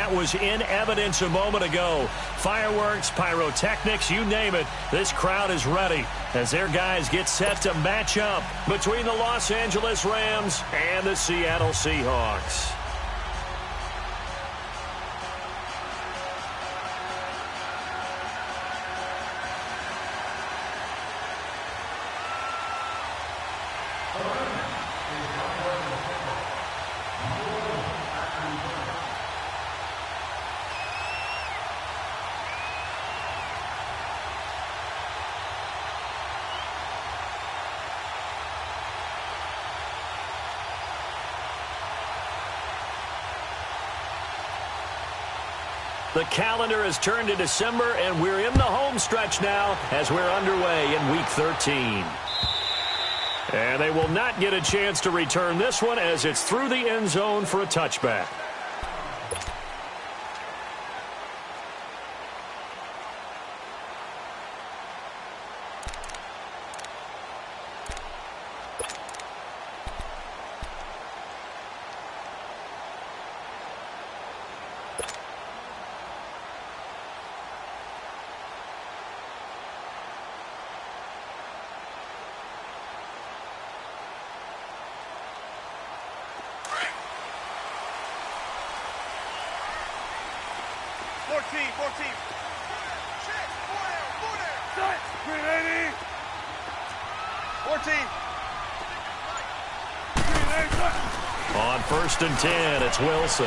that was in evidence a moment ago. Fireworks, pyrotechnics, you name it. This crowd is ready as their guys get set to match up between the Los Angeles Rams and the Seattle Seahawks. The calendar has turned to December, and we're in the home stretch now as we're underway in Week 13. And they will not get a chance to return this one as it's through the end zone for a touchback. On 1st and 10, it's Wilson.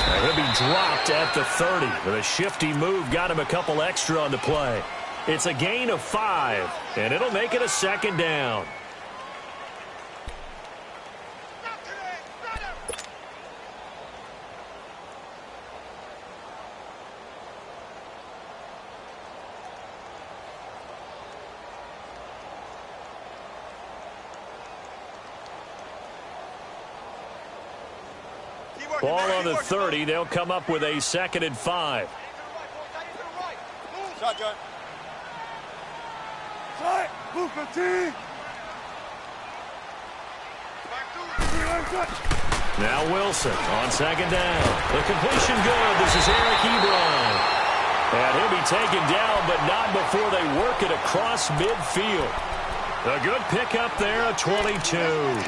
And he'll be dropped at the 30. With a shifty move, got him a couple extra on the play. It's a gain of 5, and it'll make it a 2nd down. Ball on the 30. They'll come up with a 2nd and 5. Shotgun. Now Wilson on 2nd down. The completion good. This is Eric Ebron. And he'll be taken down, but not before they work it across midfield. A good pickup there, a 22.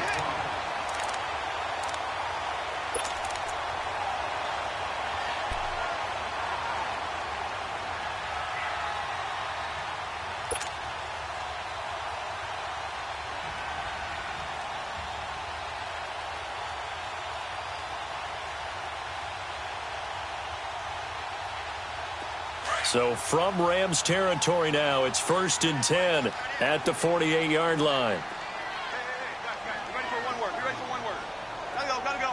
So from Rams territory now, it's 1st and 10 at the 48-yard line. Be ready for one word. Be ready for one word. Gotta go.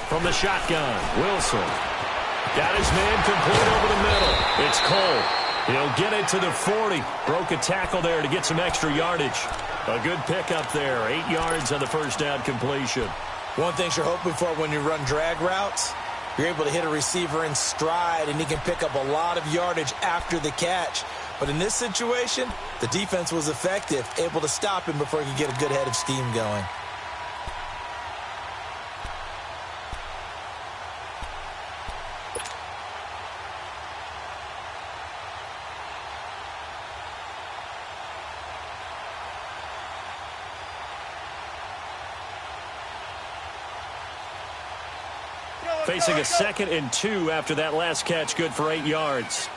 From the shotgun, Wilson. Got his man complete over the middle. It's Cole. He'll get it to the 40. Broke a tackle there to get some extra yardage. A good pickup there. 8 yards on the first down completion. One thing you're hoping for when you run drag routes, you're able to hit a receiver in stride, and he can pick up a lot of yardage after the catch. But in this situation, the defense was effective, able to stop him before he could get a good head of steam going. Facing a 2nd and 2 after that last catch, good for 8 yards.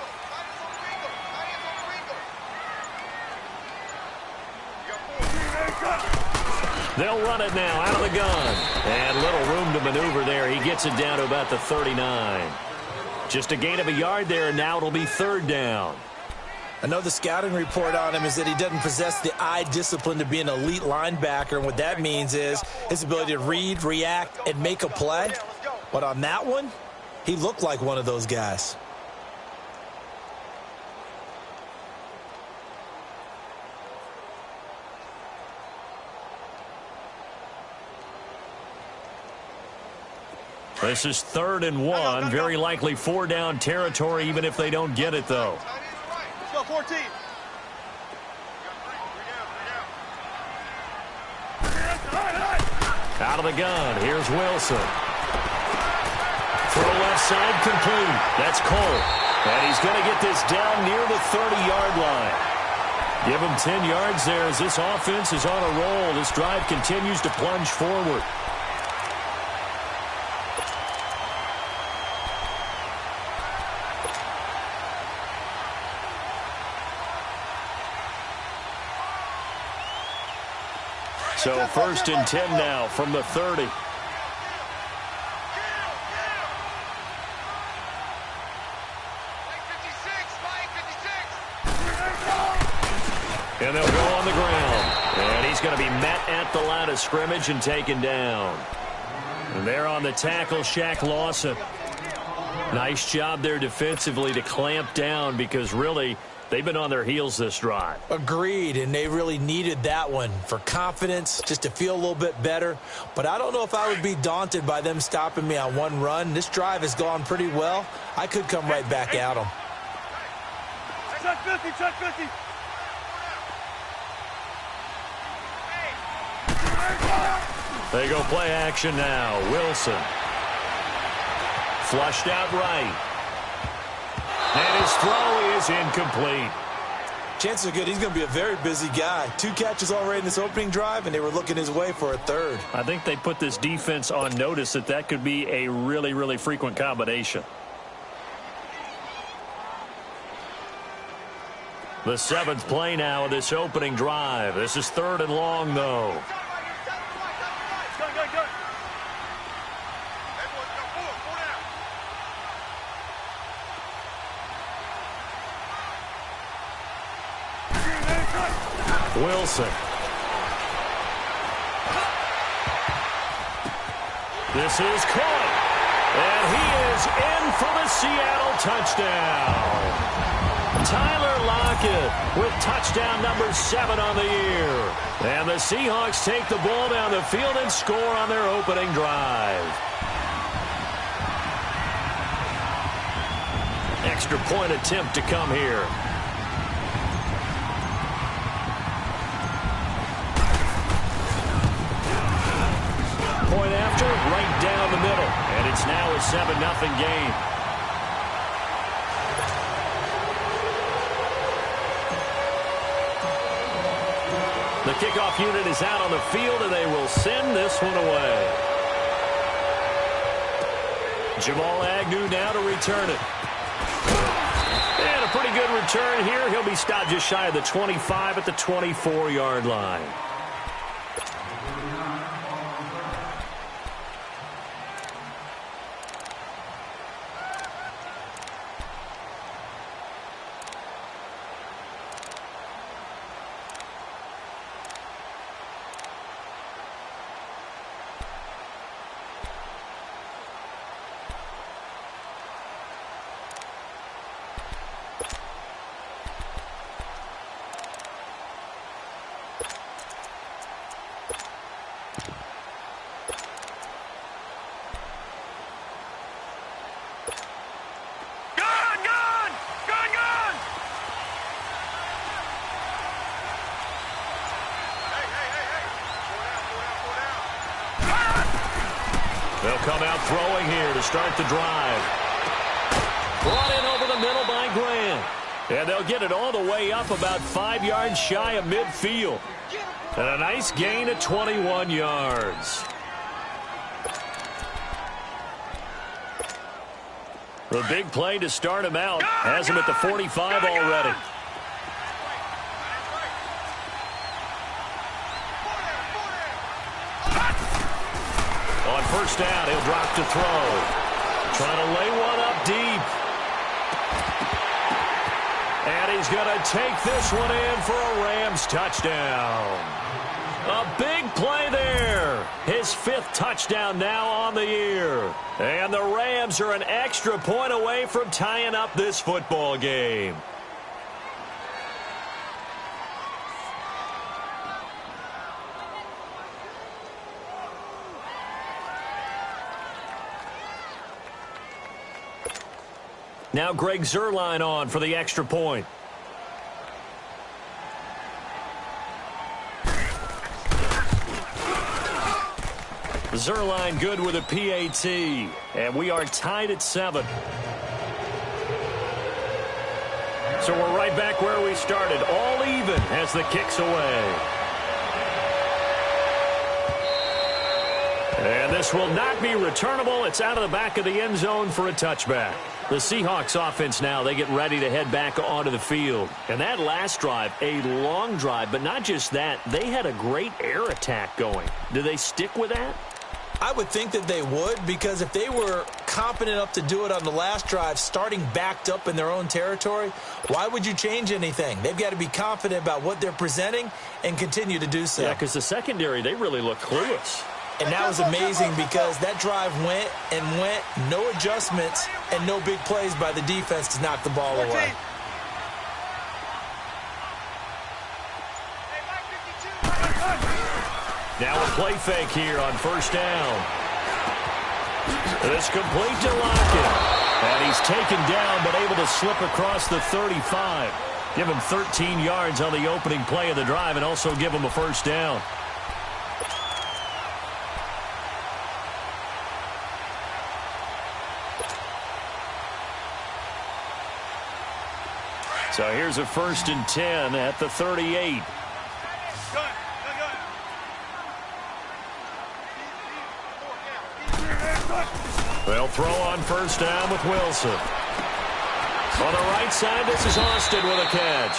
They'll run it now out of the gun. And little room to maneuver there. He gets it down to about the 39. Just a gain of a yard there, and now it'll be 3rd down. I know the scouting report on him is that he doesn't possess the eye discipline to be an elite linebacker, and what that means is his ability to read, react, and make a play. But on that one, he looked like one of those guys. This is 3rd and 1. Very likely 4-down territory, even if they don't get it, though. Let's go, 14. Out of the gun, here's Wilson. Throw left side complete. That's Cole. And he's going to get this down near the 30-yard line. Give him 10 yards there as this offense is on a roll. This drive continues to plunge forward. So 1st and 10 now from the 30. And they'll go on the ground. And he's going to be met at the line of scrimmage and taken down. And there on the tackle, Shaq Lawson. Nice job there defensively to clamp down because really they've been on their heels this drive. Agreed, and they really needed that one for confidence, just to feel a little bit better. But I don't know if I would be daunted by them stopping me on one run. This drive has gone pretty well. I could come right back at them. Check 50, check 50. They go play action now. Wilson. Flushed out right. And his throw is incomplete. Chances are good he's going to be a very busy guy. 2 catches already in this opening drive, and they were looking his way for a 3rd. I think they put this defense on notice that could be a really, really frequent combination. The 7th play now of this opening drive. This is 3rd and long, though. Wilson. This is caught. And he is in for the Seattle touchdown. Tyler Lockett with touchdown number 7 on the year. And the Seahawks take the ball down the field and score on their opening drive. Extra point attempt to come here. Point after, right down the middle. And it's now a 7-0 game. The kickoff unit is out on the field, and they will send this one away. Jamal Agnew now to return it. And a pretty good return here. He'll be stopped just shy of the 25 at the 24-yard line. They'll come out throwing here to start the drive. Brought in over the middle by Grant. And they'll get it all the way up about 5 yards shy of midfield. And a nice gain of 21 yards. The big play to start him out has him at the 45 already. On first down, he'll drop to throw. Trying to lay one up deep. And he's going to take this one in for a Rams touchdown. A big play there. His 5th touchdown now on the year. And the Rams are an extra point away from tying up this football game. Now Greg Zuerlein on for the extra point. Zerline good with a PAT. And we are tied at 7. So we're right back where we started. All even as the kick's away. And this will not be returnable. It's out of the back of the end zone for a touchback. The Seahawks offense now, they get ready to head back onto the field. And that last drive, a long drive, but not just that. They had a great air attack going. Do they stick with that? I would think that they would, because if they were competent enough to do it on the last drive, starting backed up in their own territory, why would you change anything? They've got to be confident about what they're presenting and continue to do so. Yeah, because the secondary, they really look clueless. And that was amazing because that drive went and went, no adjustments and no big plays by the defense to knock the ball away. Now a play fake here on first down. It's complete to Lockett. And he's taken down but able to slip across the 35. Give him 13 yards on the opening play of the drive and also give him a first down. So here's a 1st and 10 at the 38. They'll throw on first down with Wilson. On the right side, this is Austin with a catch.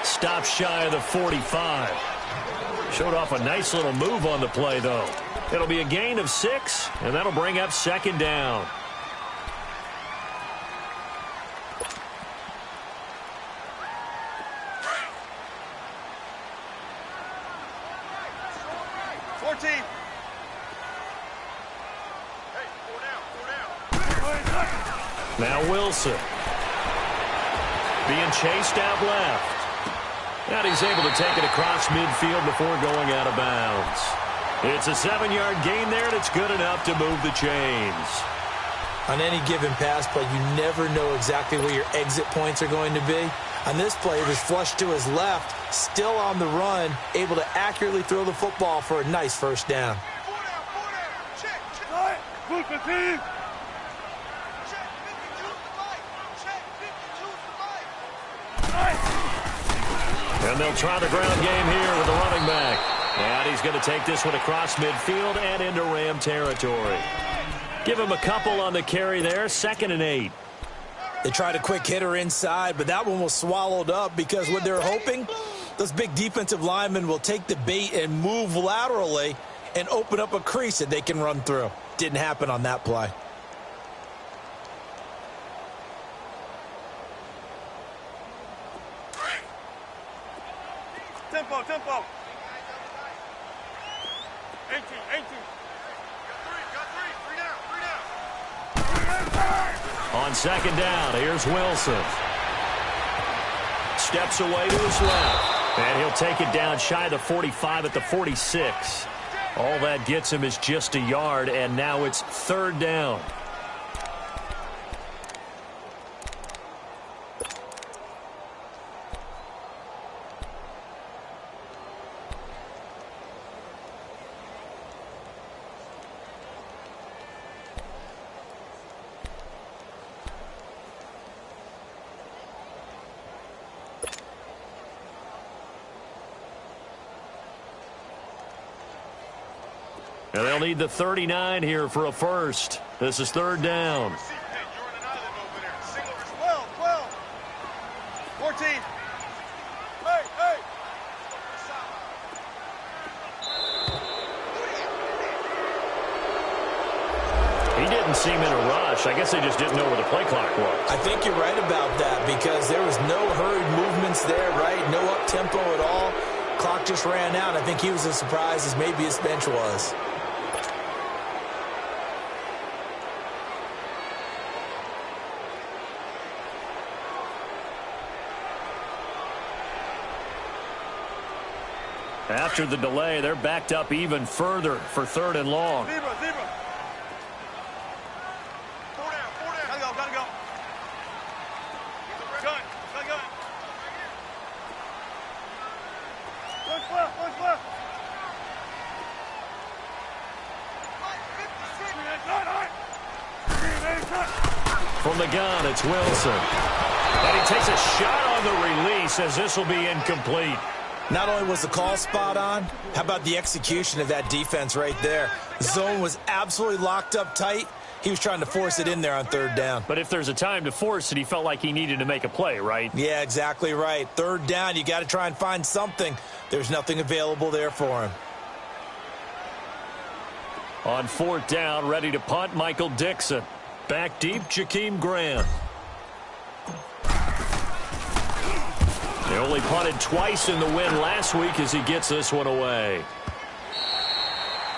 Stopped shy of the 45. Showed off a nice little move on the play, though. It'll be a gain of 6, and that'll bring up 2nd down. Now Wilson. Being chased out left. And he's able to take it across midfield before going out of bounds. It's a 7-yard gain there, and it's good enough to move the chains. On any given pass play, you never know exactly where your exit points are going to be. On this play, it was flushed to his left, still on the run, able to accurately throw the football for a nice first down. And they'll try the ground game here with the running back. And he's going to take this one across midfield and into Ram territory. Give him a couple on the carry there, 2nd and 8. They tried a quick hitter inside, but that one was swallowed up because what they're hoping, those big defensive linemen will take the bait and move laterally and open up a crease that they can run through. Didn't happen on that play. Tempo. 18. Got three down. On 2nd down, here's Wilson. Steps away to his left. And he'll take it down shy of the 45 at the 46. All that gets him is just a yard, and now it's 3rd down. And they'll need the 39 here for a first. This is 3rd down. 14. He didn't seem in a rush. I guess they just didn't know where the play clock was. I think you're right about that because there was no hurried movements there, right? No up-tempo at all. Clock just ran out. I think he was as surprised as maybe his bench was. After the delay, they're backed up even further for 3rd and long. Zebra. 4 down. Gotta go. Gun. One's left. From the gun, it's Wilson. And he takes a shot on the release as this will be incomplete. Not only was the call spot on, how about the execution of that defense right there? The zone was absolutely locked up tight. He was trying to force it in there on third down. But if there's a time to force it, he felt like he needed to make a play, right? Yeah, exactly right. Third down, you got to try and find something. There's nothing available there for him. On fourth down, ready to punt, Michael Dixon. Back deep, Jakeem Grant. They only punted twice in the win last week as he gets this one away.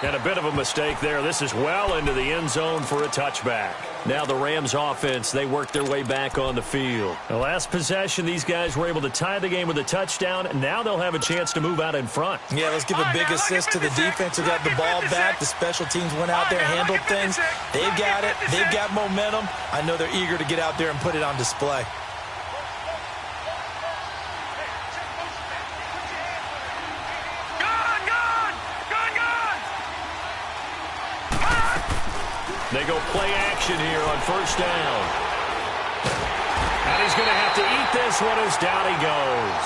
And a bit of a mistake there. This is well into the end zone for a touchback. Now the Rams offense, they work their way back on the field. The last possession, these guys were able to tie the game with a touchdown. Now they'll have a chance to move out in front. Yeah, let's give a big assist to the defense who got the ball back. The special teams went out there, handled things. They've got it. They've got momentum. I know they're eager to get out there and put it on display. They go play action here on first down. And he's going to have to eat this one as down he goes.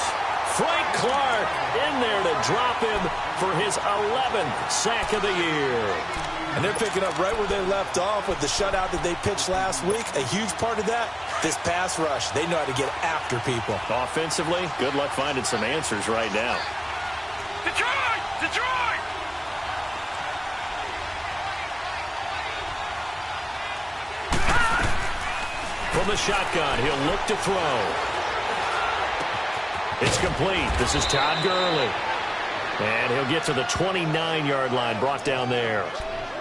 Frank Clark in there to drop him for his 11th sack of the year. And they're picking up right where they left off with the shutout that they pitched last week. A huge part of that, this pass rush. They know how to get after people. Offensively, good luck finding some answers right now. Detroit! Detroit! From the shotgun, he'll look to throw. It's complete. This is Todd Gurley. And he'll get to the 29-yard line, brought down there.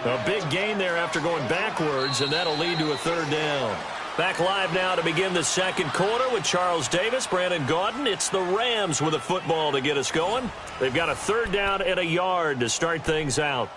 A big gain there after going backwards, and that'll lead to a third down. Back live now to begin the second quarter with Charles Davis, Brandon Gaudin. It's the Rams with a football to get us going. They've got a third down and a yard to start things out.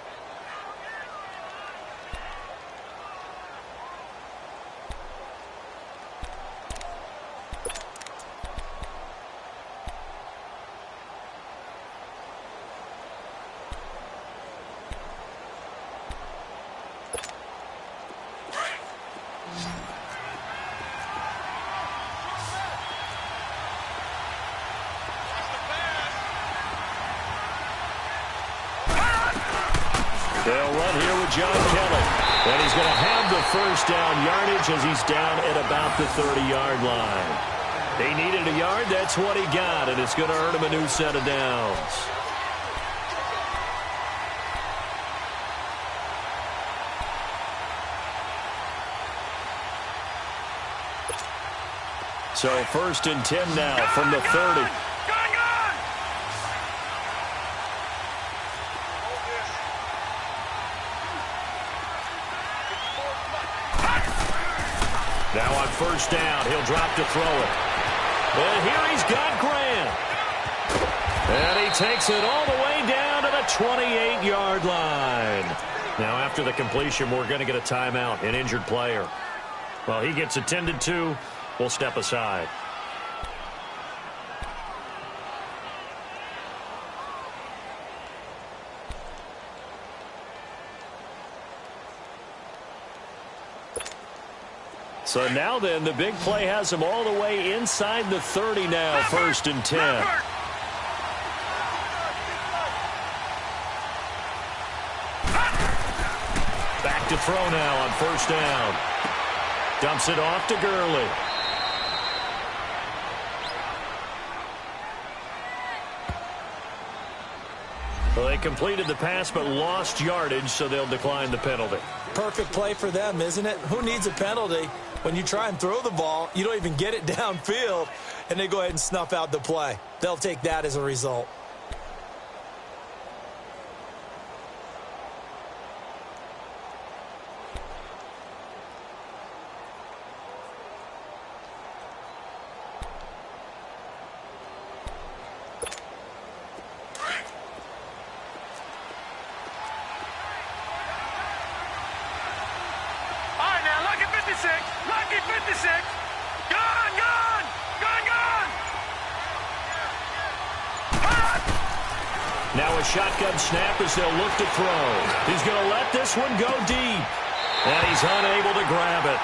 They'll run here with John Kelly. And he's going to have the first down yardage as he's down at about the 30-yard line. They needed a yard. That's what he got, and it's going to earn him a new set of downs. So first and 10 now from the 30. Now on first down, he'll drop to throw it. And here he's got Grant. And he takes it all the way down to the 28-yard line. Now after the completion, we're going to get a timeout, an injured player. Well, he gets attended to. We'll step aside. So now then, the big play has him all the way inside the 30 now, first and 10. Back to throw now on first down. Dumps it off to Gurley. Well, they completed the pass but lost yardage, so they'll decline the penalty. Perfect play for them, isn't it? Who needs a penalty? When you try and throw the ball, you don't even get it downfield, and they go ahead and snuff out the play. They'll take that as a result. Lucky 56. Gone, gone, gone, gone. Now a shotgun snap as they'll look to throw. He's going to let this one go deep. And he's unable to grab it.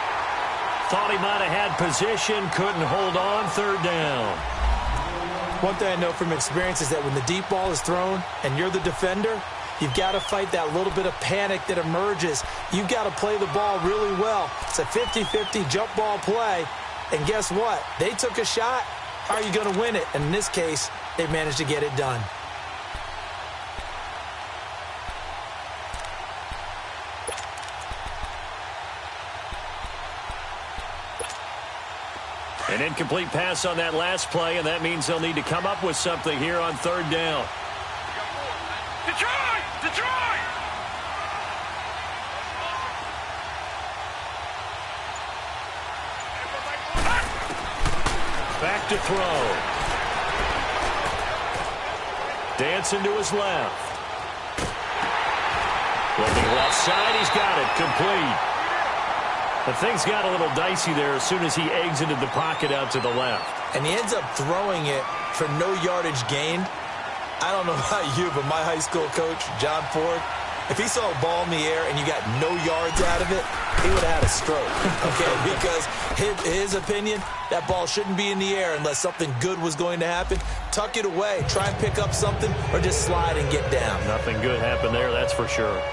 Thought he might have had position, couldn't hold on, third down. One thing I know from experience is that when the deep ball is thrown and you're the defender, you've got to fight that little bit of panic that emerges. You've got to play the ball really well. It's a 50-50 jump ball play. And guess what? They took a shot. How are you going to win it? And in this case, they managed to get it done. An incomplete pass on that last play, and that means they'll need to come up with something here on third down. Detroit! Detroit! Back to throw. Dancing to his left. Looking left side, he's got it. Complete. But things got a little dicey there as soon as he exited the pocket out to the left. And he ends up throwing it for no yardage gained. I don't know about you, but my high school coach, John Ford, if he saw a ball in the air and you got no yards out of it, he would have had a stroke, okay? Because his opinion, that ball shouldn't be in the air unless something good was going to happen. Tuck it away, try and pick up something, or just slide and get down. Nothing good happened there, that's for sure.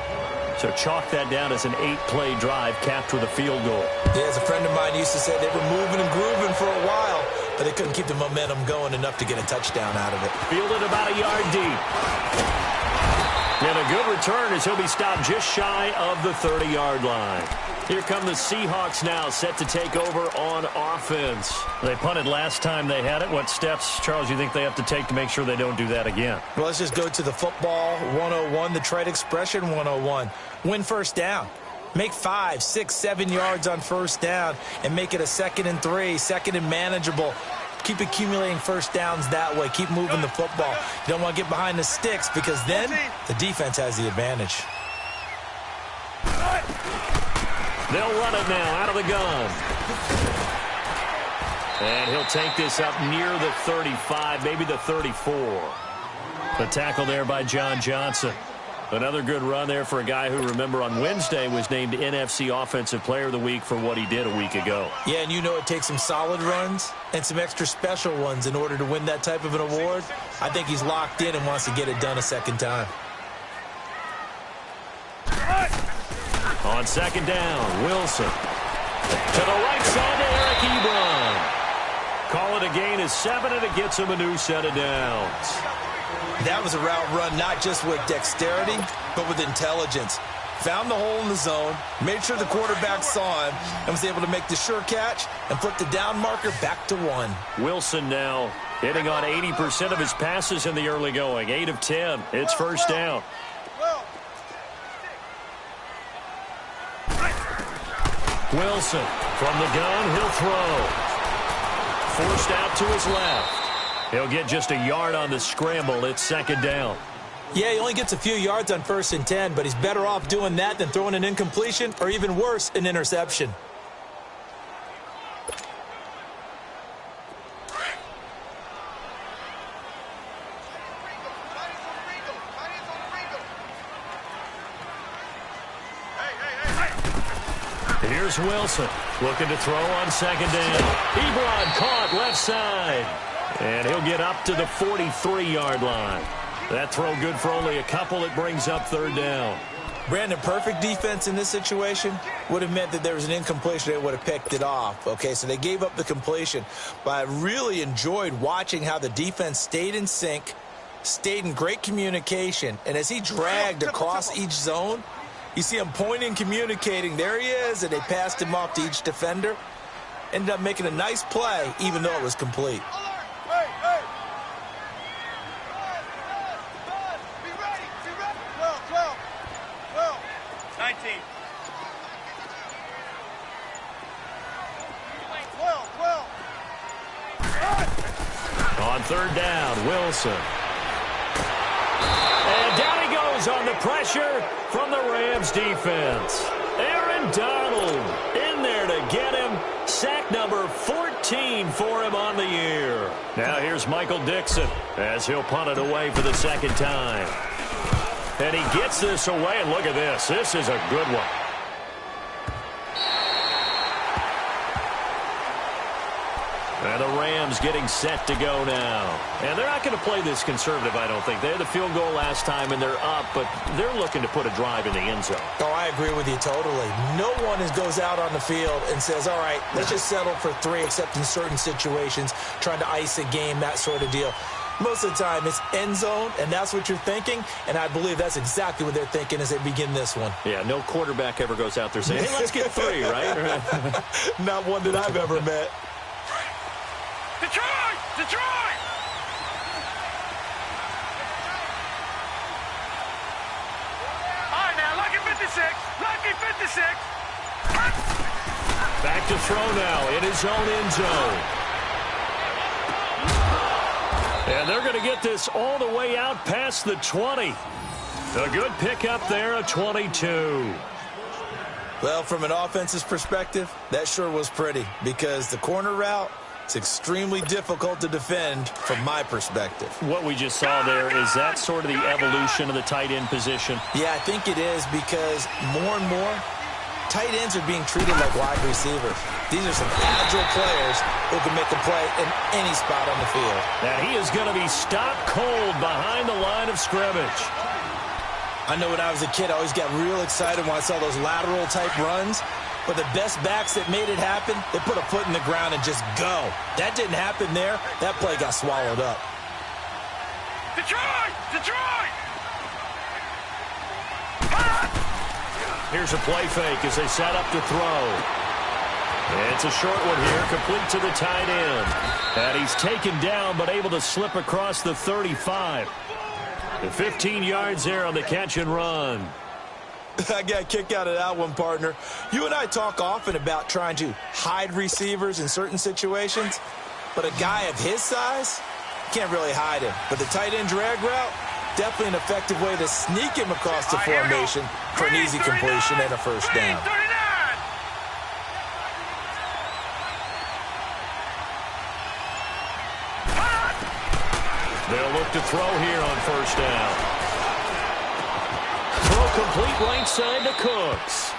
So chalk that down as an 8-play drive capped with a field goal. Yeah, as a friend of mine used to say, they were moving and grooving for a while, but they couldn't keep the momentum going enough to get a touchdown out of it. Fielded about a yard deep. And a good return as he'll be stopped just shy of the 30-yard line. Here come the Seahawks now, set to take over on offense. They punted last time they had it. What steps, Charles, you think they have to take to make sure they don't do that again? Well, let's just go to the football 101, the trade expression 101. Win first down. Make 5, 6, 7 yards on first down and make it a 2nd and 3, 2nd and manageable. Keep accumulating first downs that way. Keep moving the football. You don't want to get behind the sticks because then the defense has the advantage. They'll run it now out of the gun. And he'll take this up near the 35, maybe the 34. The tackle there by John Johnson. Another good run there for a guy who, remember, on Wednesday was named NFC Offensive Player of the Week for what he did a week ago. Yeah, and you know it takes some solid runs and some extra special ones in order to win that type of an award. I think he's locked in and wants to get it done a second time. On second down, Wilson. To the right side to Eric Ebron. Call it a gain of 7, and it gets him a new set of downs. That was a route run not just with dexterity, but with intelligence. Found the hole in the zone, made sure the quarterback saw him, and was able to make the sure catch and put the down marker back to 1. Wilson now hitting on 80% of his passes in the early going. 8 of 10. It's first down. Wilson from the gun, he'll throw. Forced out to his left. He'll get just a yard on the scramble. It's second down. Yeah, he only gets a few yards on 1st and 10, but he's better off doing that than throwing an incompletion or even worse, an interception. Here's Wilson looking to throw on second down. Ebron caught left side. And he'll get up to the 43-yard line. That throw good for only a couple. It brings up third down. Brandon, perfect defense in this situation would have meant that there was an incompletion. They would have picked it off. Okay, so they gave up the completion. But I really enjoyed watching how the defense stayed in sync, stayed in great communication. And as he dragged across each zone, you see him pointing, communicating. There he is, and they passed him off to each defender. Ended up making a nice play, even though it was complete. On third down, Wilson. And down he goes on the pressure from the Rams defense. Aaron Donald in there to get him. Sack number 14 for him on the year. Now here's Michael Dixon as he'll punt it away for the second time. And he gets this away, and look at this. This is a good one. And the Rams getting set to go now. And they're not going to play this conservative, I don't think. They had the field goal last time, and they're up, but they're looking to put a drive in the end zone. Oh, I agree with you totally. No one goes out on the field and says, all right, let's just settle for 3, except in certain situations, trying to ice a game, that sort of deal. Most of the time, it's end zone, and that's what you're thinking, and I believe that's exactly what they're thinking as they begin this one. Yeah, no quarterback ever goes out there saying, hey, let's get 3, right? Not one that I've ever met. Detroit! Detroit! All right, now, lucky 56. Lucky 56. Back to throw now in his own end zone. And they're going to get this all the way out past the 20. A good pickup there, a 22. Well, from an offensive perspective, that sure was pretty because the corner route, it's extremely difficult to defend from my perspective. What we just saw there, is that sort of the evolution of the tight end position? Yeah, I think it is because more and more, tight ends are being treated like wide receivers. These are some agile players who can make a play in any spot on the field. And he is going to be stopped cold behind the line of scrimmage. I know when I was a kid, I always got real excited when I saw those lateral-type runs. But the best backs that made it happen, they put a foot in the ground and just go. That didn't happen there. That play got swallowed up. Detroit! Detroit! Here's a play fake as they set up to throw. It's a short one here, complete to the tight end. And he's taken down, but able to slip across the 35. The 15 yards there on the catch and run. I got a kick out of that one, partner. You and I talk often about trying to hide receivers in certain situations, but a guy of his size, can't really hide him. But the tight end drag route, definitely an effective way to sneak him across the formation for an easy completion and a first down. They'll look to throw here on first down. Throw complete right side to Cooks.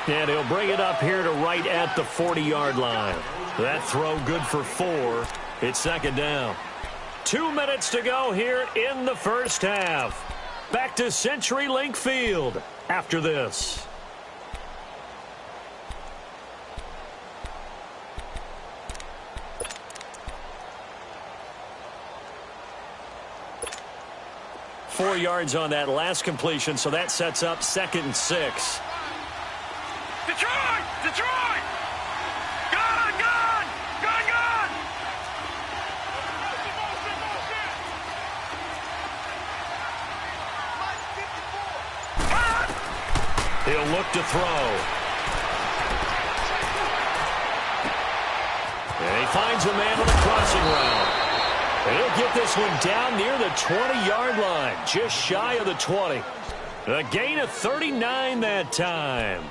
And he'll bring it up here to right at the 40-yard line. That throw good for 4. It's second down. 2 minutes to go here in the first half. Back to CenturyLink Field after this. Four yards on that last completion, so that sets up 2nd and 6. Detroit! Detroit! Gun! Gun! Gun! Gun! He'll look to throw. And he finds a man on the crossing route. And he'll get this one down near the 20-yard line, just shy of the 20. A gain of 39 that time.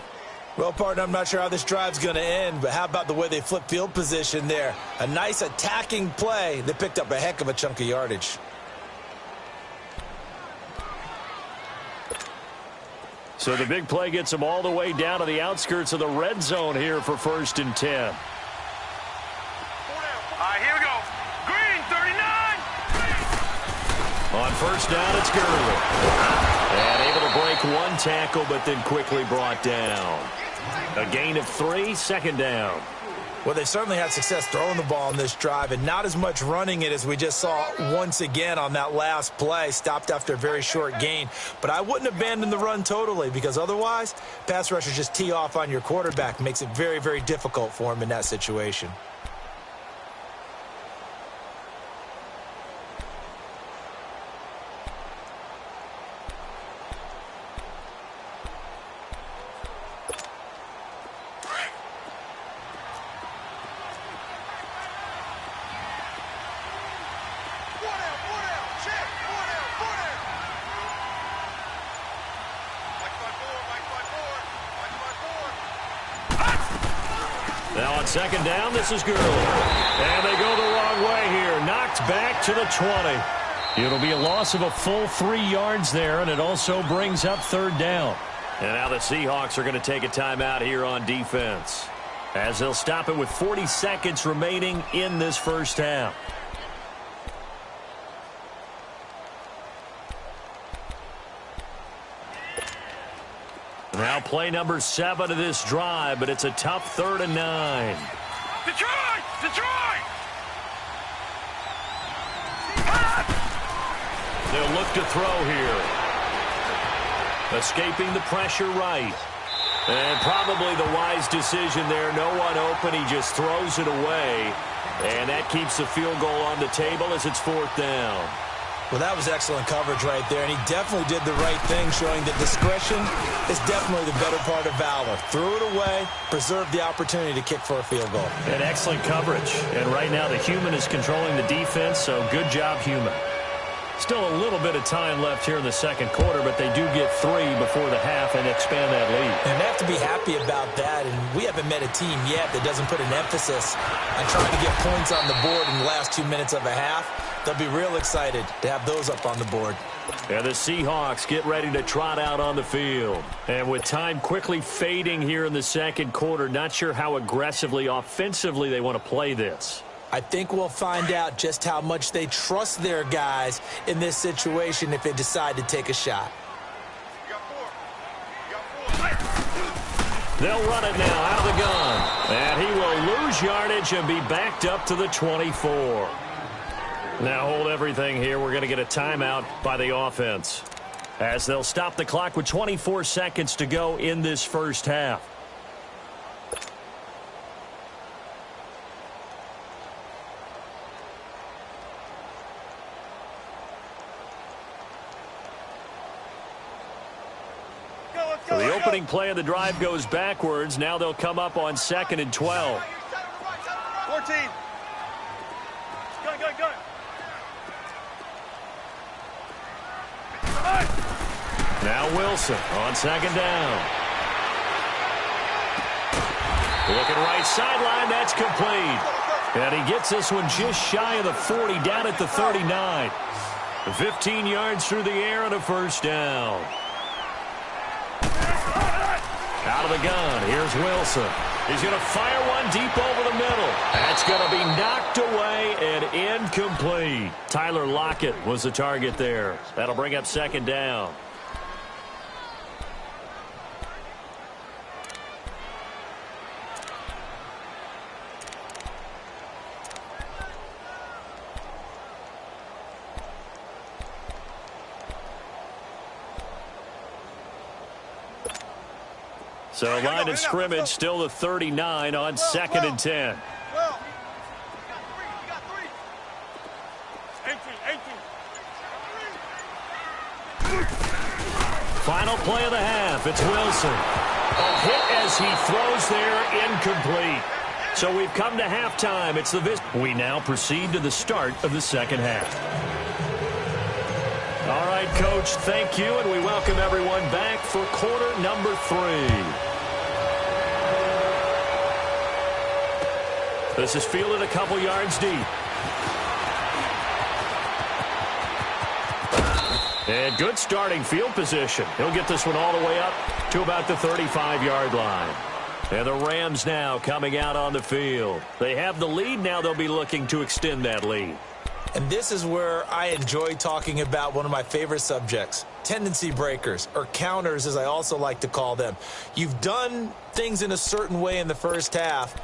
Well, partner, I'm not sure how this drive's going to end, but how about the way they flip field position there? A nice attacking play that picked up a heck of a chunk of yardage. So the big play gets them all the way down to the outskirts of the red zone here for 1st and 10. All right, here we go. Green, 39. On first down, it's Gurley. And able to break one tackle, but then quickly brought down. A gain of 3, second down. Well, they certainly had success throwing the ball on this drive and not as much running it as we just saw once again on that last play. Stopped after a very short gain. But I wouldn't abandon the run totally because otherwise, pass rushers just tee off on your quarterback. Makes it very, very difficult for him in that situation. Now on second down, this is Gurley. And they go the wrong way here. Knocked back to the 20. It'll be a loss of a full 3 yards there, and it also brings up third down. And now the Seahawks are going to take a timeout here on defense. as they'll stop it with 40 seconds remaining in this first half. Now play number 7 of this drive, but it's a tough 3rd and 9. Detroit! Detroit! They'll look to throw here. Escaping the pressure right. And probably the wise decision there. No one open. He just throws it away. And that keeps the field goal on the table as it's 4th down. Well, that was excellent coverage right there, and he definitely did the right thing, showing that discretion is definitely the better part of valor. Threw it away, preserved the opportunity to kick for a field goal. And excellent coverage. And right now the human is controlling the defense, so good job, human. Still a little bit of time left here in the second quarter, but they do get 3 before the half and expand that lead. And they have to be happy about that, and we haven't met a team yet that doesn't put an emphasis on trying to get points on the board in the last 2 minutes of a half. They'll be real excited to have those up on the board. And the Seahawks get ready to trot out on the field. And with time quickly fading here in the second quarter, not sure how aggressively, offensively they want to play this. I think we'll find out just how much they trust their guys in this situation if they decide to take a shot. You got 4. You got 4. They'll run it now out of the gun. And he will lose yardage and be backed up to the 24. Now hold everything here. We're going to get a timeout by the offense, as they'll stop the clock with 24 seconds to go in this first half. So the opening play of the drive goes backwards. Now they'll come up on 2nd and 12. 14. Gun. Now Wilson on 2nd down. Looking right sideline, that's complete. And he gets this one just shy of the 40, down at the 39. 15 yards through the air and a first down. Out of the gun, here's Wilson. He's going to fire one deep over the middle. That's going to be knocked away and incomplete. Tyler Lockett was the target there. That'll bring up 2nd down. So line of scrimmage still the 39 on 2nd and 10. Well, you got 3. 18. Final play of the half. It's Wilson. A hit as he throws there, incomplete. So we've come to halftime. It's the We now proceed to the start of the second half. All right, Coach, thank you, and we welcome everyone back for quarter number 3. This is fielded a couple yards deep. And good starting field position. He'll get this one all the way up to about the 35-yard line. And the Rams now coming out on the field. They have the lead. Now they'll be looking to extend that lead. And this is where I enjoy talking about one of my favorite subjects, tendency breakers, or counters as I also like to call them. You've done things in a certain way in the first half,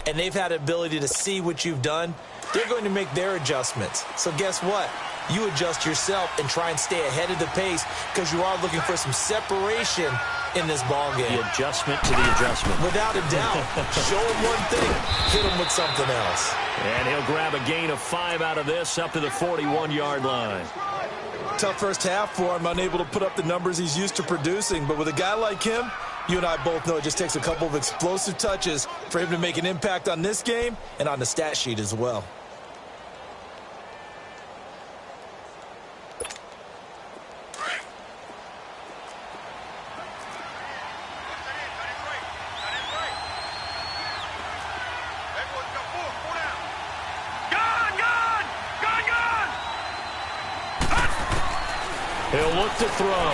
and they've had the ability to see what you've done. They're going to make their adjustments. So guess what? You adjust yourself and try and stay ahead of the pace because you are looking for some separation in this ball game. The adjustment to the adjustment. Without a doubt. Show him one thing, hit him with something else. And he'll grab a gain of 5 out of this up to the 41-yard line. Tough first half for him, unable to put up the numbers he's used to producing. But with a guy like him, you and I both know it just takes a couple of explosive touches for him to make an impact on this game and on the stat sheet as well. He'll look to throw.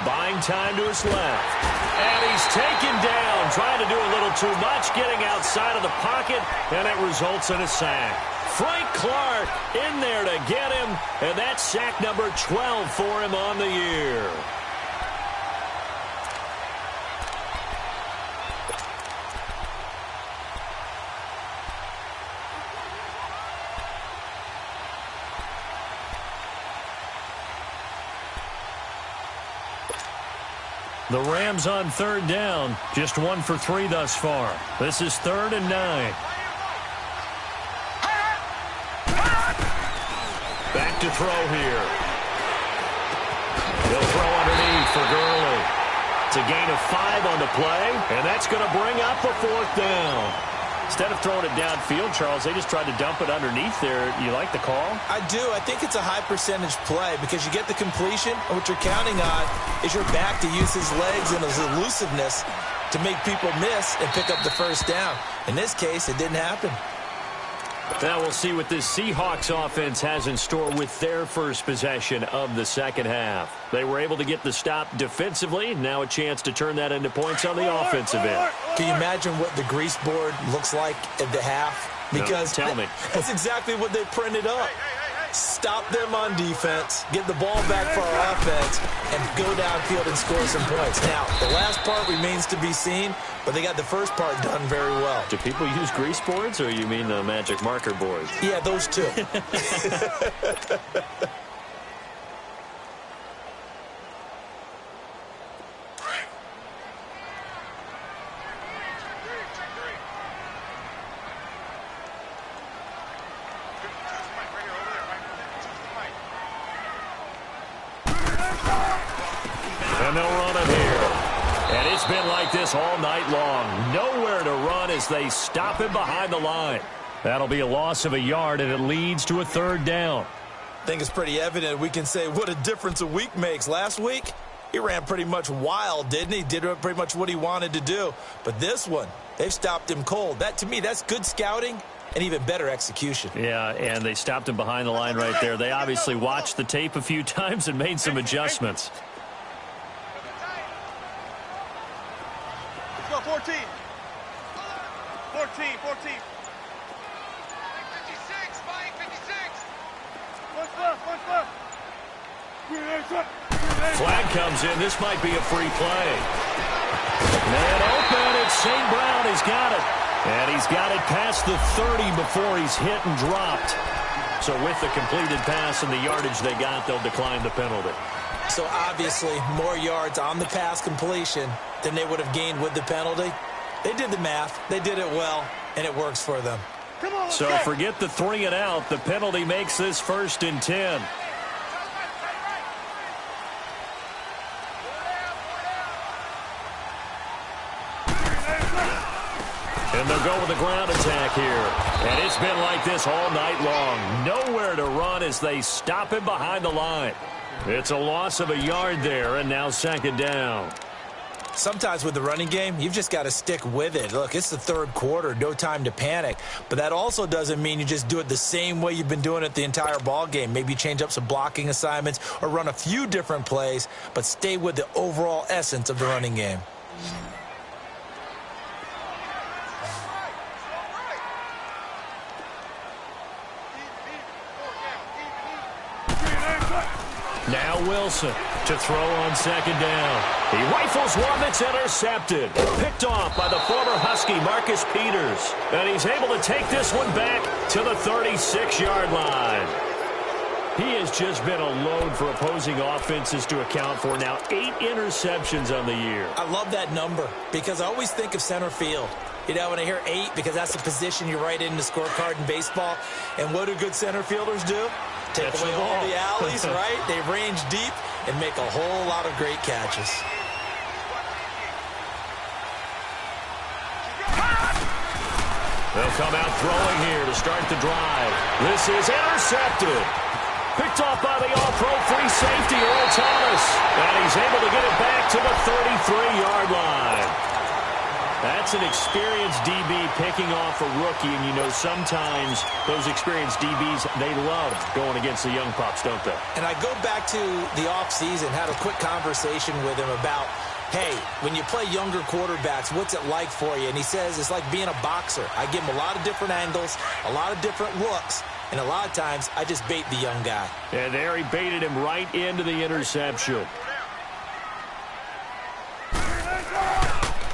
Buying running time to his left. And he's taken down, trying to do a little too much, getting outside of the pocket, and it results in a sack. Frank Clark in there to get him, and that's sack number 12 for him on the year. The Rams on third down, just 1 for 3 thus far. This is 3rd and 9. Back to throw here. He'll throw underneath for Gurley. It's a gain of 5 on the play, and that's going to bring up a 4th down. Instead of throwing it downfield, Charles, they just tried to dump it underneath there. You like the call? I do. I think it's a high percentage play because you get the completion, and what you're counting on is your back to use his legs and his elusiveness to make people miss and pick up the first down. In this case, it didn't happen. Now we'll see what this Seahawks offense has in store with their first possession of the second half. They were able to get the stop defensively. Now a chance to turn that into points on the offensive end. Can you imagine what the grease board looks like at the half? Because no, tell me. That's exactly what they printed up. Stop them on defense, get the ball back for our offense, and go downfield and score some points. Now, the last part remains to be seen, but they got the first part done very well. Do people use grease boards, or you mean the magic marker boards? Yeah, those two. And they'll run it here. And it's been like this all night long. Nowhere to run as they stop him behind the line. That'll be a loss of a yard, and it leads to a 3rd down. I think it's pretty evident we can say what a difference a week makes. Last week, he ran pretty much wild, didn't he? Did pretty much what he wanted to do. But this one, they've stopped him cold. That, to me, that's good scouting and even better execution. Yeah, and they stopped him behind the line right there. They obviously watched the tape a few times and made some adjustments. Let's go, 14. 14. 56, Mike, 56. One left. Flag comes in. This might be a free play. Man open. It's St. Brown. He's got it. And he's got it past the 30 before he's hit and dropped. So with the completed pass and the yardage they got, they'll decline the penalty. So obviously, more yards on the pass completion than they would have gained with the penalty. They did the math. They did it well, and it works for them. So forget the 3 and out. The penalty makes this 1st and 10. And they'll go with the ground attack here. And it's been like this all night long. Nowhere to run as they stop him behind the line. It's a loss of a yard there, and now 2nd down. Sometimes with the running game, you've just got to stick with it. Look, it's the 3rd quarter, no time to panic. But that also doesn't mean you just do it the same way you've been doing it the entire ball game. Maybe change up some blocking assignments or run a few different plays, but stay with the overall essence of the running game. Now Wilson to throw on 2nd down. He rifles one that's intercepted. Picked off by the former Husky Marcus Peters. And he's able to take this one back to the 36-yard line. He has just been a load for opposing offenses to account for. Now 8 interceptions on the year. I love that number because I always think of center field. You know, when I hear 8, because that's the position you write in the scorecard in baseball. And what do good center fielders do? Take away all the alleys, right? They range deep and make a whole lot of great catches. They'll come out throwing here to start the drive. This is intercepted. Picked off by the all-pro free safety, Earl Thomas. And he's able to get it back to the 33-yard line. That's an experienced DB picking off a rookie, and you know sometimes those experienced DBs, they love going against the young pups, don't they? And I go back to the offseason, had a quick conversation with him about, hey, when you play younger quarterbacks, what's it like for you? And he says it's like being a boxer. I give him a lot of different angles, a lot of different looks, and a lot of times I just bait the young guy. And there he baited him right into the interception.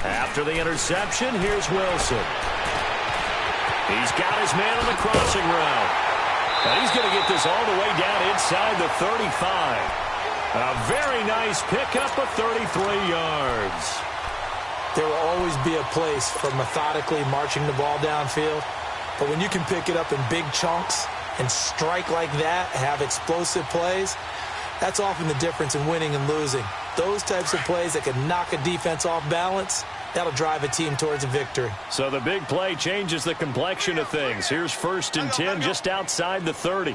After the interception, here's Wilson. He's got his man on the crossing route. And he's going to get this all the way down inside the 35. A very nice pickup of 33 yards. There will always be a place for methodically marching the ball downfield. But when you can pick it up in big chunks and strike like that, have explosive plays, that's often the difference in winning and losing. Those types of plays that can knock a defense off balance, that'll drive a team towards a victory. So the big play changes the complexion of things. Here's 1st and 10 just outside the 30.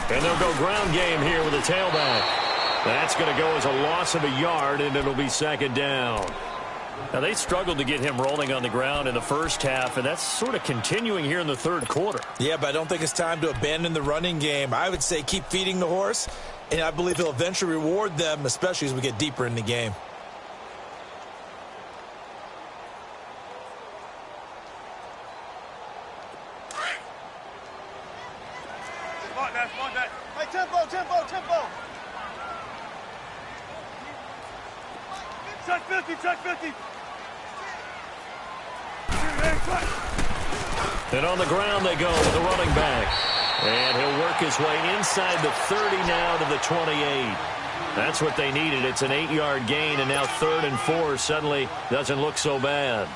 And they'll go ground game here with a tailback. That's going to go as a loss of a yard, and it'll be 2nd down. Now, they struggled to get him rolling on the ground in the first half, and that's sort of continuing here in the 3rd quarter. Yeah, but I don't think it's time to abandon the running game. I would say keep feeding the horse, and I believe he'll eventually reward them, especially as we get deeper in the game. Hey, tempo. Check 50. And on the ground they go with the running back. And he'll work his way inside the 30 now to the 28. That's what they needed. It's an 8-yard gain, and now 3rd and 4 suddenly doesn't look so bad.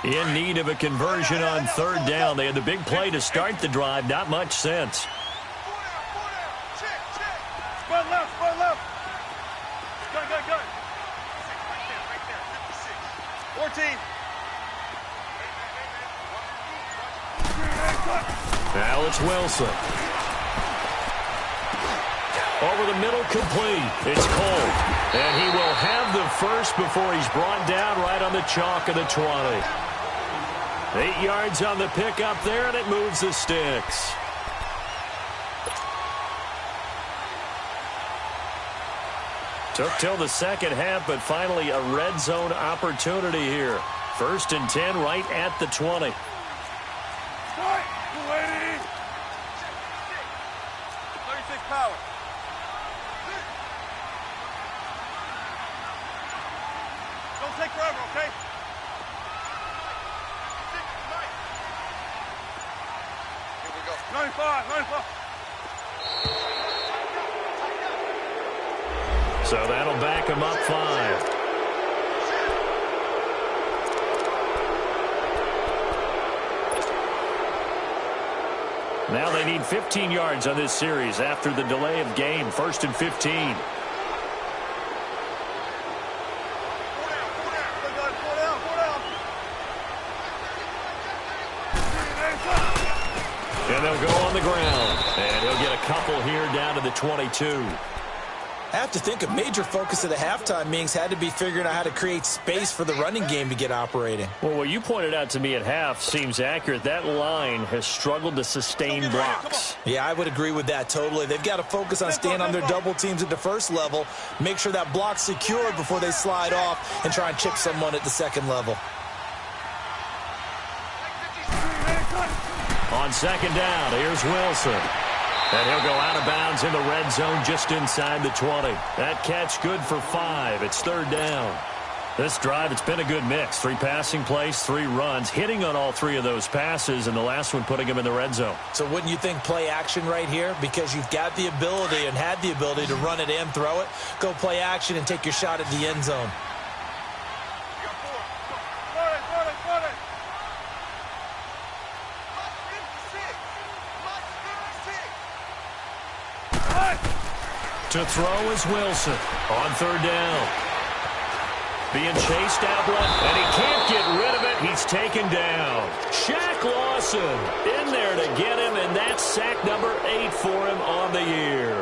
In need of a conversion on 3rd down. They had the big play to start the drive. Not much sense. Spun left. Good. 14. Now it's Wilson. Over the middle, complete. It's Cole. And he will have the first before he's brought down right on the chalk of the 20. 8 yards on the pickup there, and it moves the sticks. Took till the second half, but finally a red zone opportunity here. 1st and 10 right at the 20. 36 power. Don't take forever, okay? Here we go. 95. So that'll back him up 5. Now they need 15 yards on this series after the delay of game. 1st and 15. And they'll go on the ground. And he'll get a couple here down to the 22. I have to think a major focus of the halftime meetings had to be figuring out how to create space for the running game to get operating. Well, what you pointed out to me at half seems accurate. That line has struggled to sustain blocks. Yeah, I would agree with that totally. They've got to focus on staying on their double teams at the first level, make sure that block's secured before they slide off and try and chip someone at the second level. On 2nd down, here's Wilson. And he'll go out of bounds in the red zone just inside the 20. That catch good for 5. It's 3rd down. This drive, it's been a good mix. 3 passing plays, 3 runs, hitting on all 3 of those passes, and the last one putting him in the red zone. So wouldn't you think play action right here? Because you've got the ability and had the ability to run it and throw it. Go play action and take your shot at the end zone. To throw is Wilson on 3rd down. Being chased out left, and he can't get rid of it. He's taken down. Shaq Lawson in there to get him, and that's sack number 8 for him on the year.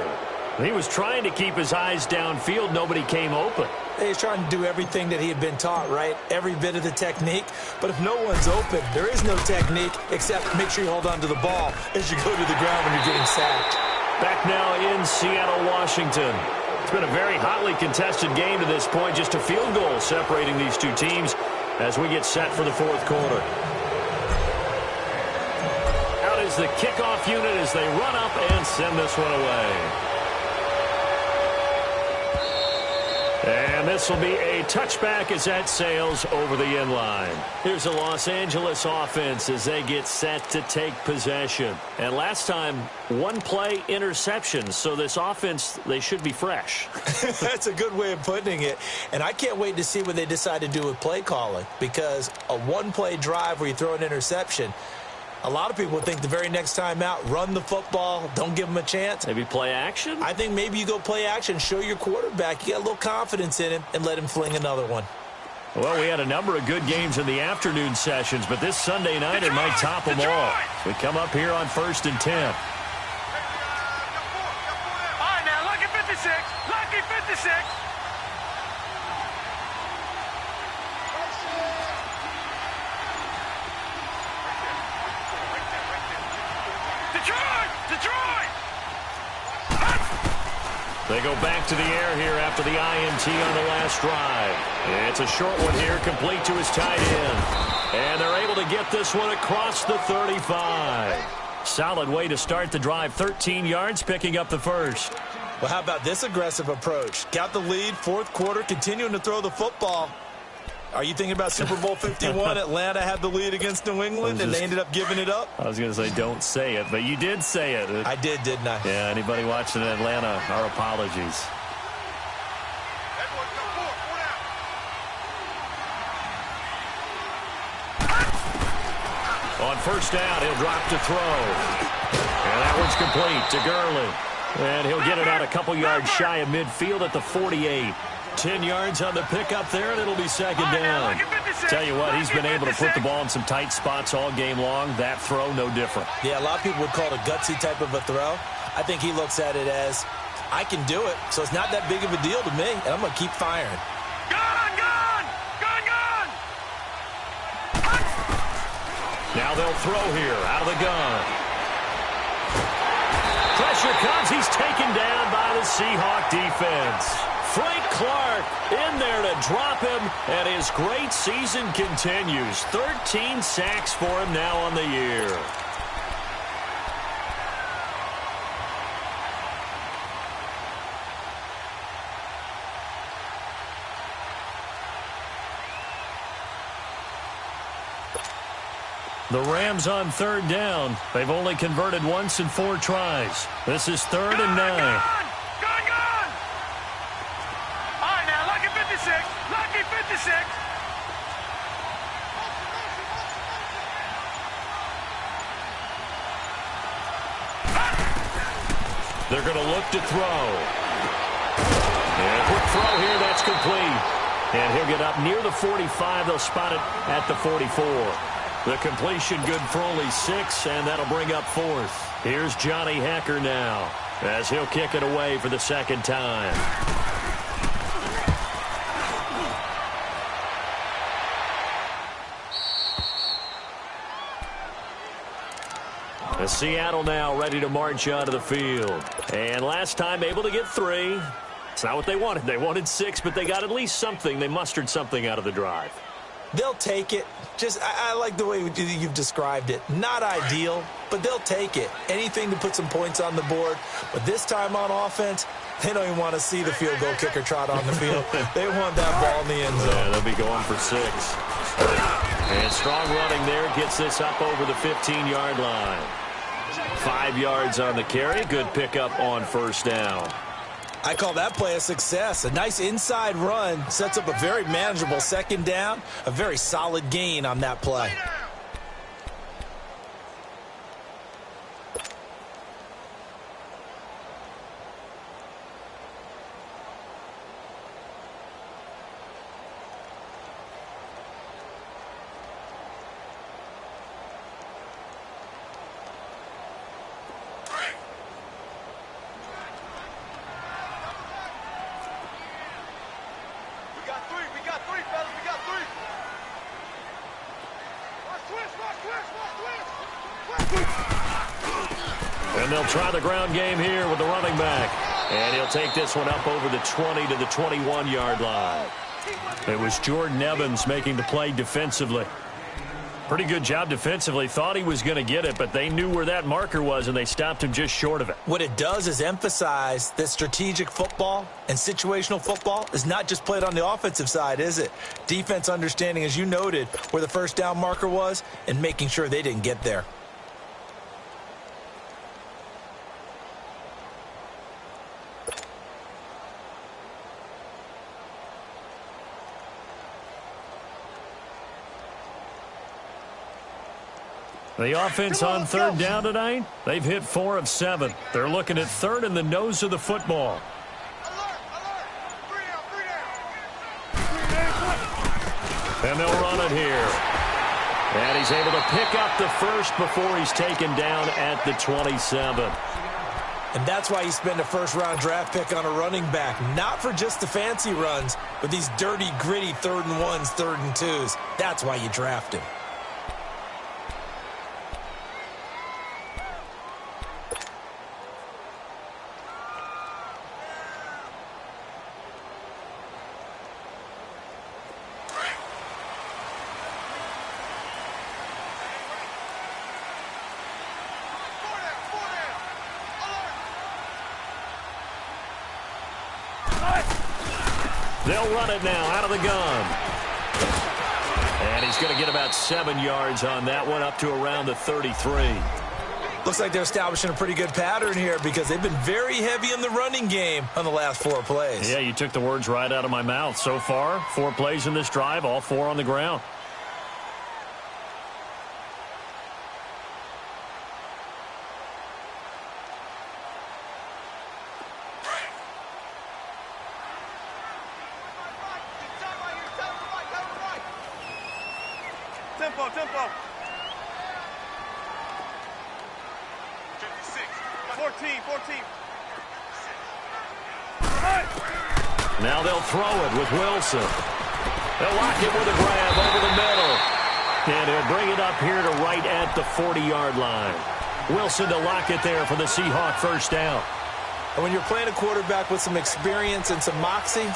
He was trying to keep his eyes downfield. Nobody came open. He's trying to do everything that he had been taught, right? Every bit of the technique. But if no one's open, there is no technique except make sure you hold on to the ball as you go to the ground when you're getting sacked. Back now in Seattle, Washington. It's been a very hotly contested game to this point. Just a field goal separating these two teams as we get set for the fourth quarter. Out is the kickoff unit as they run up and send this one away. And this will be a touchback as that sails over the end line. Here's the Los Angeles offense as they get set to take possession. And last time, one play interception. So this offense, they should be fresh. That's a good way of putting it. And I can't wait to see what they decide to do with play calling. Because a one-play drive where you throw an interception, a lot of people think the very next time out, run the football, don't give them a chance. Maybe play action? I think maybe you go play action, show your quarterback. You got a little confidence in him, and let him fling another one. Well, we had a number of good games in the afternoon sessions, but this Sunday night it might top them all. We come up here on 1st and 10. All right, now, lucky 56. Lucky 56. Detroit! They go back to the air here after the INT on the last drive. It's a short one here, complete to his tight end. And they're able to get this one across the 35. Solid way to start the drive. 13 yards, picking up the first. Well, how about this aggressive approach? Got the lead, fourth quarter, continuing to throw the football. Are you thinking about Super Bowl 51? Atlanta had the lead against New England, and they ended up giving it up? I was going to say don't say it, but you did say it. I did, didn't I? Yeah, anybody watching in Atlanta, our apologies. On first down, he'll drop to throw. And that one's complete to Gurley. And he'll get it out a couple yards shy of midfield at the 48. 10 yards on the pickup there, and it'll be second down. Tell you what, he's been able to put the ball in some tight spots all game long. That throw, no different. Yeah, a lot of people would call it a gutsy type of a throw. I think he looks at it as, I can do it, so it's not that big of a deal to me, and I'm going to keep firing. Now they'll throw here out of the gun. Pressure comes. He's taken down by the Seahawk defense. Frank Clark in there to drop him, and his great season continues. 13 sacks for him now on the year. The Rams on third down. They've only converted once in 4 tries. This is 3rd and 9. They're going to look to throw. And a quick throw here, that's complete. And he'll get up near the 45. They'll spot it at the 44. The completion good for only 6, and that'll bring up 4th. Here's Johnny Hecker now as he'll kick it away for the second time. Seattle now ready to march onto the field. And last time able to get 3. It's not what they wanted. They wanted 6, but they got at least something. They mustered something out of the drive. They'll take it. I like the way you've described it. Not ideal, but they'll take it. Anything to put some points on the board. But this time on offense, they don't even want to see the field goal kicker trot on the field. They want that ball in the end zone. Yeah, they'll be going for 6. And strong running there gets this up over the 15-yard line. 5 yards on the carry. Good pickup on first down. I call that play a success. A nice inside run sets up a very manageable second down. A very solid gain on that play. And they'll try the ground game here with the running back. And he'll take this one up over the 20 to the 21-yard line. It was Jordan Evans making the play defensively. Pretty good job defensively. Thought he was going to get it, but they knew where that marker was, and they stopped him just short of it. What it does is emphasize that strategic football and situational football is not just played on the offensive side, is it? Defense understanding, as you noted, where the first down marker was and making sure they didn't get there. The offense on third down tonight, they've hit 4 of 7. They're looking at third in the nose of the football. And they'll run it here. And he's able to pick up the first before he's taken down at the 27. And that's why you spend a first-round draft pick on a running back. Not for just the fancy runs, but these dirty, gritty 3rd and 1s, 3rd and 2s. That's why you draft him. They'll run it now out of the gun. And he's going to get about 7 yards on that one, up to around the 33. Looks like they're establishing a pretty good pattern here because they've been very heavy in the running game on the last 4 plays. Yeah, you took the words right out of my mouth. So far, 4 plays in this drive, all 4 on the ground. Tempo, tempo. 14. Now they'll throw it with Wilson. They'll lock it with a grab over the middle. And he'll bring it up here to right at the 40-yard line. Wilson to lock it there for the Seahawk first down. And when you're playing a quarterback with some experience and some moxie,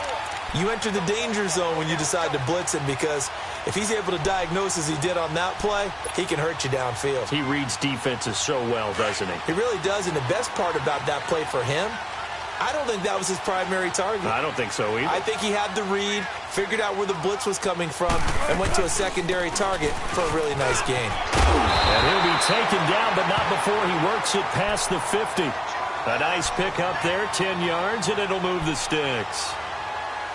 you enter the danger zone when you decide to blitz him, because if he's able to diagnose as he did on that play, he can hurt you downfield. He reads defenses so well, doesn't he? He really does, and the best part about that play for him, I don't think that was his primary target. I don't think so either. I think he had the read, figured out where the blitz was coming from, and went to a secondary target for a really nice gain. And he'll be taken down, but not before he works it past the 50. A nice pick up there, 10 yards, and it'll move the sticks.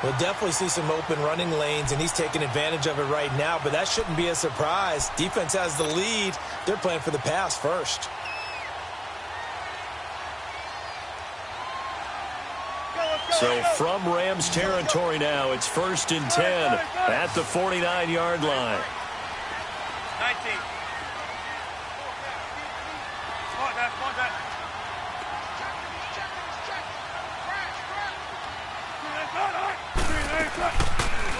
We'll definitely see some open running lanes, and he's taking advantage of it right now, but that shouldn't be a surprise. Defense has the lead. They're playing for the pass first. So from Rams territory now, it's 1st and 10 at the 49-yard line. 19. Come on, Dad.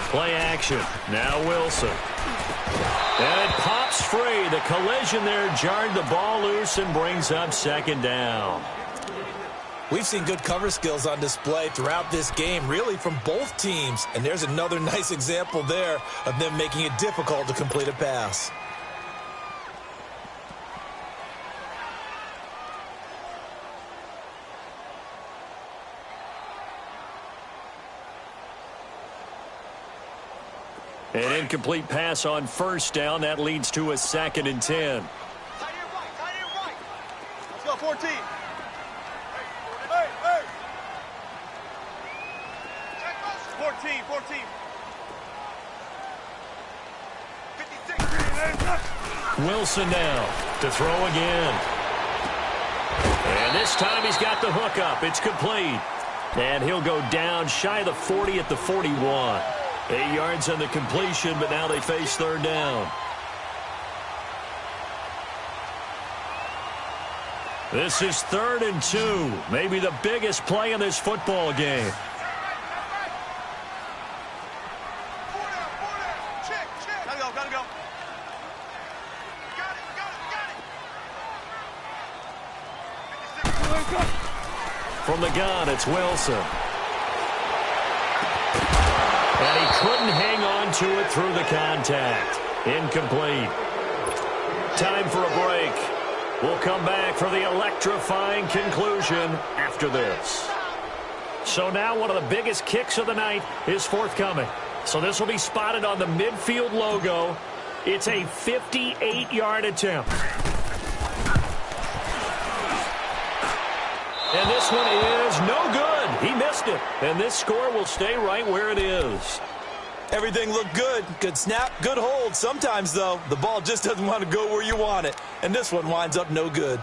Play action. Now Wilson. And it pops free. The collision there jarred the ball loose and brings up 2nd down. We've seen good cover skills on display throughout this game, really from both teams. And there's another nice example there of them making it difficult to complete a pass. An incomplete pass on 1st down. That leads to a 2nd and 10. Tight end right. Let's go, 14. Hey. 14. 56. Wilson now to throw again. And this time he's got the hook up. It's complete. And he'll go down shy of the 40 at the 41. 8 yards on the completion, but now they face 3rd down. This is 3rd and 2. Maybe the biggest play in this football game. Check. Gotta go. From the gun, it's Wilson. And he couldn't hang on to it through the contact. Incomplete. Time for a break. We'll come back for the electrifying conclusion after this. So now one of the biggest kicks of the night is forthcoming. So this will be spotted on the midfield logo. It's a 58-yard attempt. And this one is no good. He missed it. And this score will stay right where it is. Everything looked good. Good snap, good hold. Sometimes, though, the ball just doesn't want to go where you want it. And this one winds up no good.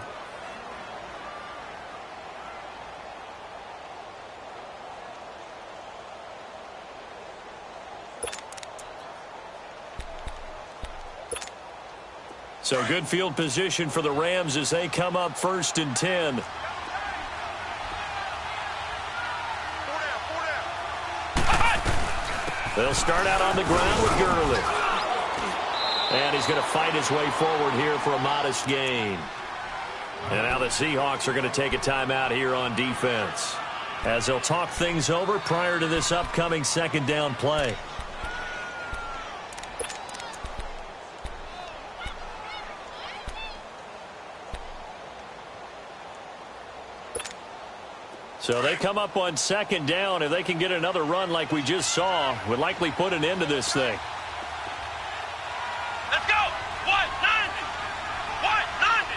So good field position for the Rams as they come up 1st and 10. They'll start out on the ground with Gurley. And he's going to fight his way forward here for a modest gain. And now the Seahawks are going to take a timeout here on defense, as they'll talk things over prior to this upcoming 2nd down play. So they come up on 2nd down. If they can get another run like we just saw, would likely put an end to this thing. Let's go! 190! 190!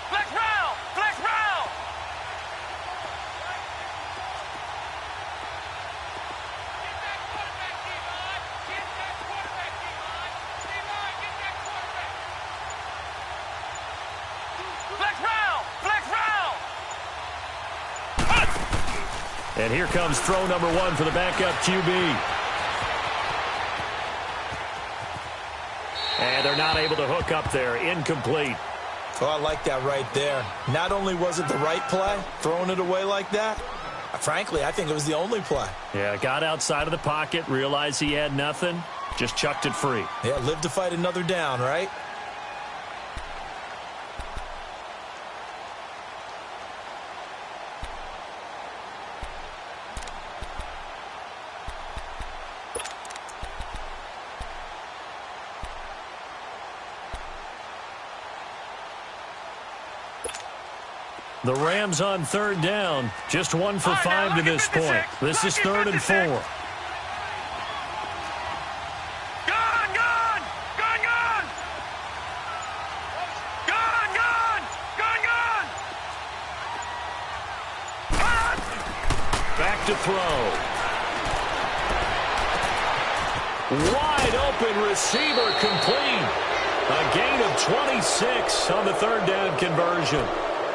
Flex round! Flex round! And here comes throw number 1 for the backup QB. And they're not able to hook up there. Incomplete. Oh, I like that right there. Not only was it the right play, throwing it away like that, frankly, I think it was the only play. Yeah, got outside of the pocket, realized he had nothing, just chucked it free. Yeah, live to fight another down, right? The Rams on 3rd down. Just 1 for 5 to this point. This is 3rd and 4. Gun, gun! Gun, gun! Gun, gun! Gun, gun! Back to throw. Wide open receiver complete. A gain of 26 on the 3rd down conversion.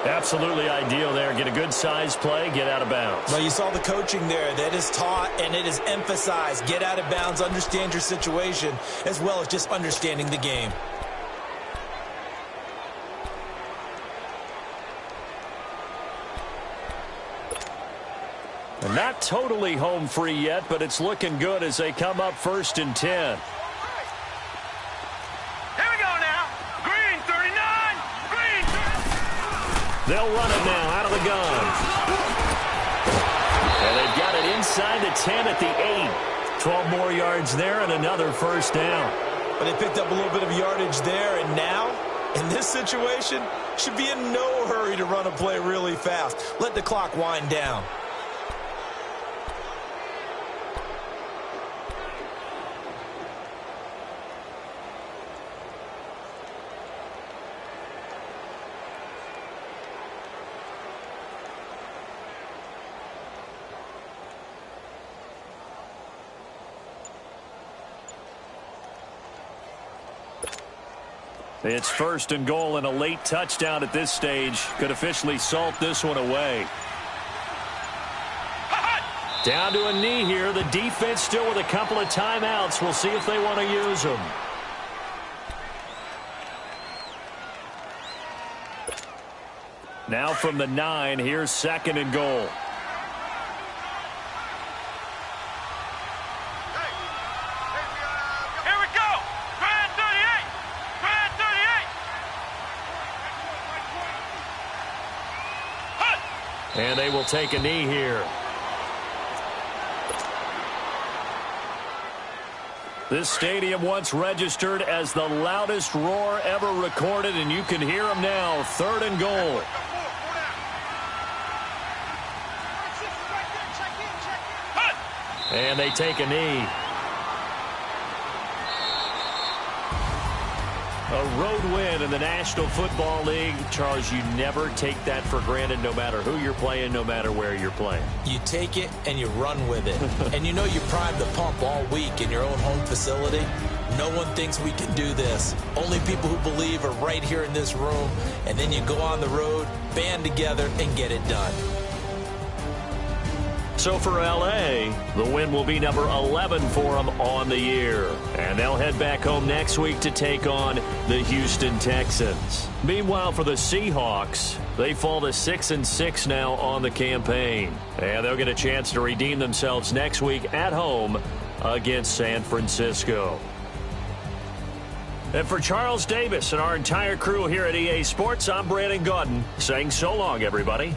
Absolutely ideal there. Get a good size play, get out of bounds. Well, you saw the coaching there. That is taught and it is emphasized. Get out of bounds, understand your situation, as well as just understanding the game. And not totally home free yet, but it's looking good as they come up 1st and 10. They'll run it now out of the gun. And they've got it inside the 10 at the 8. 12 more yards there and another 1st down. But they picked up a little bit of yardage there, and now, in this situation, should be in no hurry to run a play really fast. Let the clock wind down. It's 1st and goal, and a late touchdown at this stage could officially salt this one away. Down to a knee here. The defense still with a couple of timeouts. We'll see if they want to use them. Now from the 9, here's 2nd and goal. And they will take a knee here. This stadium once registered as the loudest roar ever recorded, and you can hear them now. 3rd and goal. And they take a knee. A road win in the National Football League. Charles, you never take that for granted, no matter who you're playing, no matter where you're playing. You take it and you run with it. And you know you primed the pump all week in your own home facility. No one thinks we can do this. Only people who believe are right here in this room. And then you go on the road, band together, and get it done. So for L.A., the win will be number 11 for them on the year. And they'll head back home next week to take on the Houston Texans. Meanwhile, for the Seahawks, they fall to 6-6 now on the campaign. And they'll get a chance to redeem themselves next week at home against San Francisco. And for Charles Davis and our entire crew here at EA Sports, I'm Brandon Gaudin saying so long, everybody.